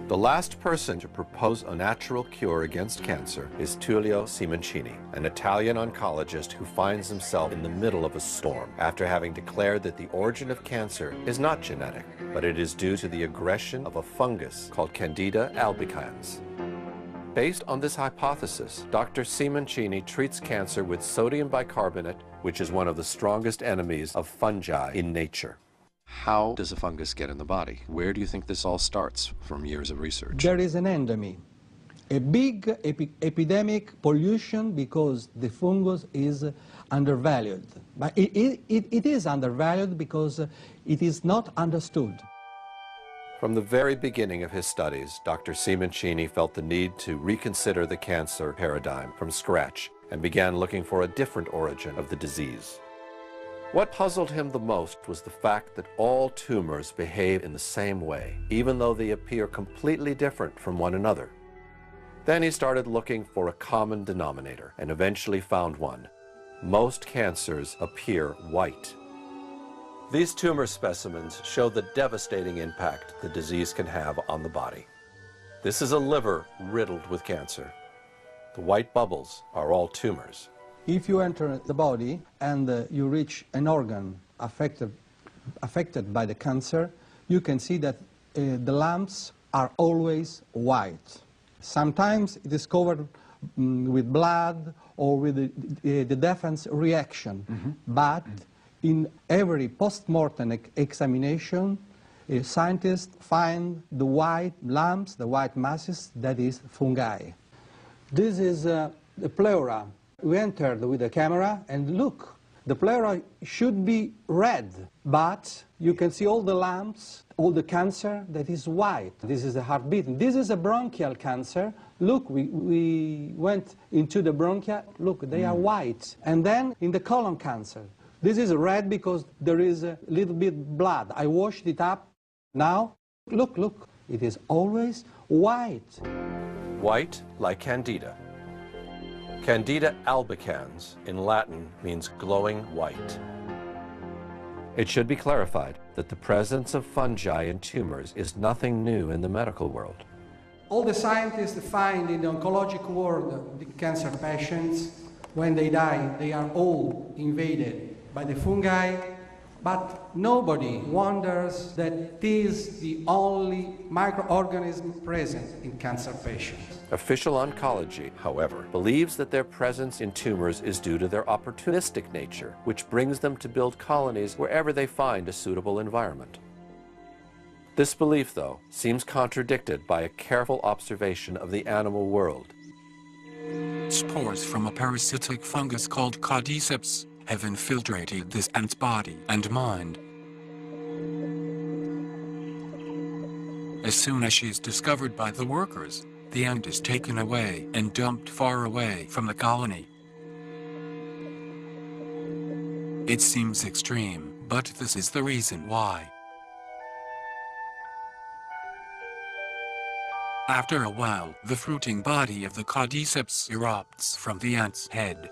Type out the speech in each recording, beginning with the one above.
The last person to propose a natural cure against cancer is Tullio Simoncini, an Italian oncologist who finds himself in the middle of a storm after having declared that the origin of cancer is not genetic, but it is due to the aggression of a fungus called Candida albicans. Based on this hypothesis, Dr. Simoncini treats cancer with sodium bicarbonate, which is one of the strongest enemies of fungi in nature. How does a fungus get in the body? Where do you think this all starts from years of research? There is an endemy, a big epidemic pollution because the fungus is undervalued. But it is undervalued because it is not understood. From the very beginning of his studies, Dr. Simoncini felt the need to reconsider the cancer paradigm from scratch and began looking for a different origin of the disease. What puzzled him the most was the fact that all tumors behave in the same way, even though they appear completely different from one another. Then he started looking for a common denominator and eventually found one. Most cancers appear white. These tumor specimens show the devastating impact the disease can have on the body. This is a liver riddled with cancer. The white bubbles are all tumors. If you enter the body and you reach an organ affected by the cancer, you can see that the lumps are always white. Sometimes it is covered with blood or with the defense reaction, but in every post-mortem examination, scientists find the white lumps, the white masses, that is fungi. This is the pleura. We entered with the camera and look, the pleura should be red, but you can see all the lumps, all the cancer that is white. This is the heart beating. This is a bronchial cancer. Look, we went into the bronchia. Look, they are white. And then in the colon cancer, this is red because there is a little bit blood. I washed it up. Now, look, it is always white. White like Candida. Candida albicans in Latin means glowing white. It should be clarified that the presence of fungi in tumors is nothing new in the medical world. All the scientists find in the oncologic world the cancer patients, when they die, they are all invaded by the fungi, but nobody wonders that it is the only microorganism present in cancer patients. Official oncology, however, believes that their presence in tumors is due to their opportunistic nature, which brings them to build colonies wherever they find a suitable environment. This belief, though, seems contradicted by a careful observation of the animal world. Spores from a parasitic fungus called Cordyceps have infiltrated this ant's body and mind. As soon as she is discovered by the workers, the ant is taken away and dumped far away from the colony. It seems extreme, but this is the reason why. After a while, the fruiting body of the Cordyceps erupts from the ant's head.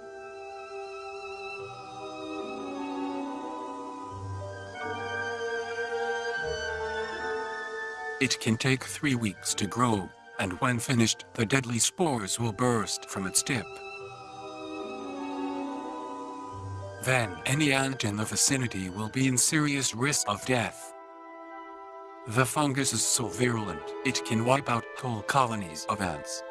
It can take 3 weeks to grow, and when finished, the deadly spores will burst from its tip. Then, any ant in the vicinity will be in serious risk of death. The fungus is so virulent, it can wipe out whole colonies of ants.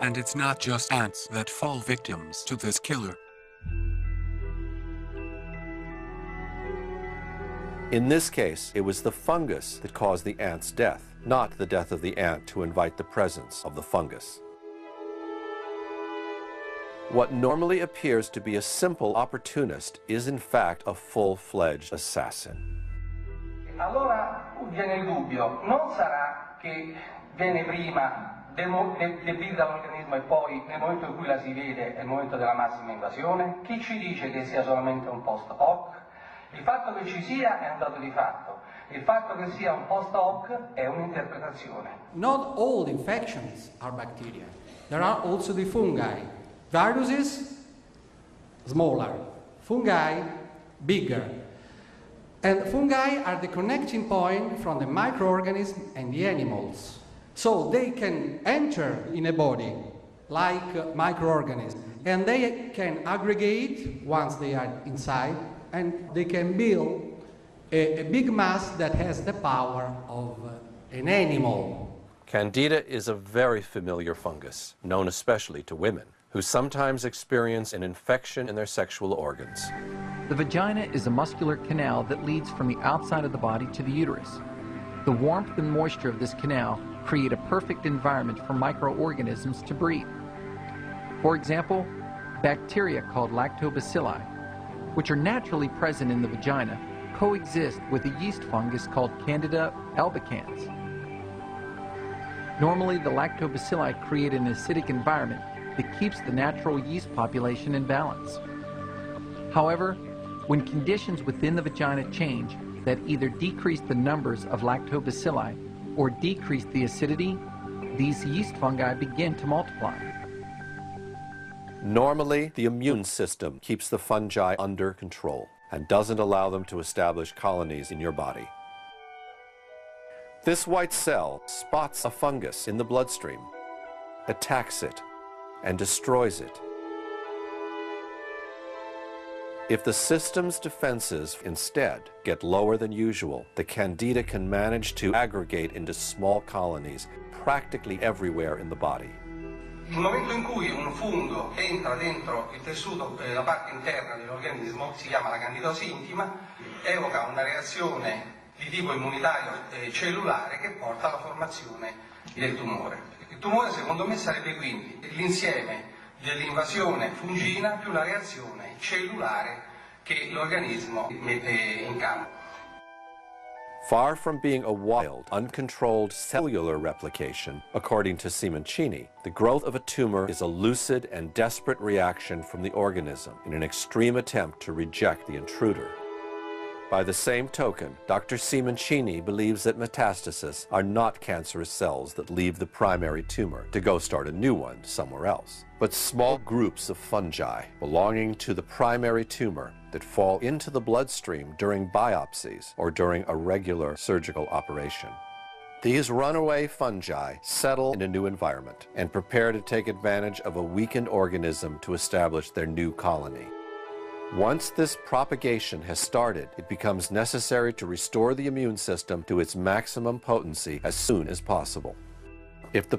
And it's not just ants that fall victims to this killer. In this case, it was the fungus that caused the ant's death, not the death of the ant to invite the presence of the fungus. What normally appears to be a simple opportunist is in fact a full-fledged assassin. Allora viene il dubbio, non sarà che viene prima debilita l'organismo e poi nel momento in cui la si vede è il momento della massima invasione? Chi ci dice che sia solamente un post hoc? Il fatto che ci sia è un dato di fatto, il fatto che sia un post hoc è un'interpretazione. Not all infections are bacteria. There are also the fungi. Viruses, smaller. Fungi, bigger. And fungi are the connecting point from the microorganism and the animals. So they can enter in a body like microorganisms, and they can aggregate once they are inside, and they can build a big mass that has the power of an animal. Candida is a very familiar fungus, known especially to women, who sometimes experience an infection in their sexual organs. The vagina is a muscular canal that leads from the outside of the body to the uterus. The warmth and moisture of this canal create a perfect environment for microorganisms to breed. For example, bacteria called lactobacilli, which are naturally present in the vagina, coexist with a yeast fungus called Candida albicans. Normally, the lactobacilli create an acidic environment that keeps the natural yeast population in balance. However, when conditions within the vagina change that either decrease the numbers of lactobacilli or decrease the acidity, these yeast fungi begin to multiply. Normally, the immune system keeps the fungi under control and doesn't allow them to establish colonies in your body. This white cell spots a fungus in the bloodstream, attacks it, and destroys it. If the system's defenses instead get lower than usual, the Candida can manage to aggregate into small colonies practically everywhere in the body. Il momento in cui un fungo entra dentro il tessuto, la parte interna dell'organismo, si chiama la candidosi intima, evoca una reazione di tipo immunitario cellulare che porta alla formazione del tumore. Il tumore, secondo me, sarebbe quindi l'insieme dell'invasione fungina più la reazione cellulare che l'organismo mette in campo. Far from being a wild, uncontrolled cellular replication, according to Simoncini, the growth of a tumor is a lucid and desperate reaction from the organism in an extreme attempt to reject the intruder. By the same token, Dr. Simoncini believes that metastases are not cancerous cells that leave the primary tumor to go start a new one somewhere else, but small groups of fungi belonging to the primary tumor that fall into the bloodstream during biopsies or during a regular surgical operation. These runaway fungi settle in a new environment and prepare to take advantage of a weakened organism to establish their new colony. Once this propagation has started, it becomes necessary to restore the immune system to its maximum potency as soon as possible. If the